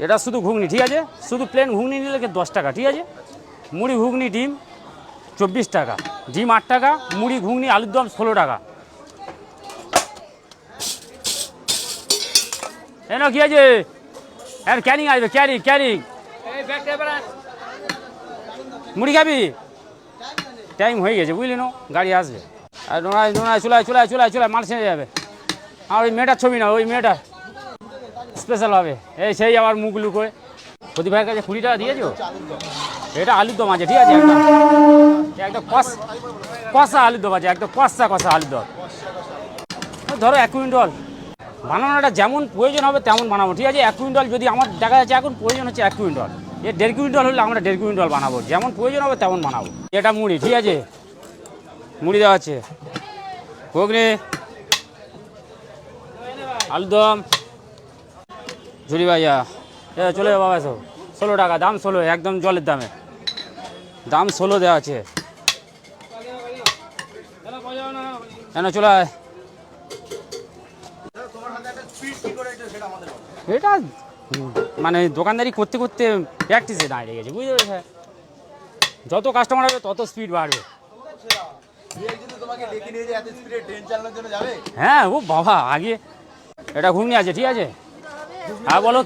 এটা শুধু ঘুগনি, ঠিক আছে? শুধু প্লেন ঘুগনি নিলে 10 টাকা, ঠিক আছে? মুড়ি ঘুগনি ডিম 24 টাকা, ডিম 8 টাকা, মুড়ি ঘুগনি আলুর দম 16 টাকা। এন কি আছে? ক্যারিং আসবে, ক্যারিং ক্যারিং। মুড়ি খাবি? টাইম হয়ে গেছে, বুঝলি না, গাড়ি আসবে। আর নোনায় নোনায় চুলায় চুলায় চুলায় চুলায় মাল ছেড়ে যাবে। আর ওই মেয়েটার ছবি না, ওই মেয়েটা স্পেশাল হবে। এই সেই আবার মুখ লুকোয়। প্রদীপ ভাইয়ের কাছে 20 টাকা দিয়েছো? এটা আলুর দম আছে, ঠিক আছে? একদম একদম কষা আলুর দম আছে, একদম কষা কষা আলুর দম। ধরো 1 কুইন্টাল বানানোটা যেমন প্রয়োজন হবে তেমন বানাবো, ঠিক আছে? 1 কুইন্টাল যদি আমার দেখা যাচ্ছে এখন প্রয়োজন হচ্ছে 1 কুইন্টাল, 1.5 কুইন্টাল হলে আমরা 1.5 কুইন্টাল বানাবো, যেমন প্রয়োজন হবে তেমন বানাবো। এটা মুড়ি, ঠিক আছে? মুড়ি দেওয়া আছে, ঘুগনি, আলুর দম, ঝুরি ভাইয়া। চলে যাবো বাবা, সব 16 টাকা, দাম 16, একদম জলের দামে, দাম 16 দেওয়া আছে। কেন চলে আয়। এটা মানে দোকানদারি করতে করতে প্র্যাকটিসে দাঁড়িয়ে গেছে, বুঝতে পেরেছে? যত কাস্টমার হবে তত স্পিড বাড়বে। হ্যাঁ ও বাবা, আগে এটা ঘুগনি আছে, ঠিক আছে? হ্যাঁ বলো।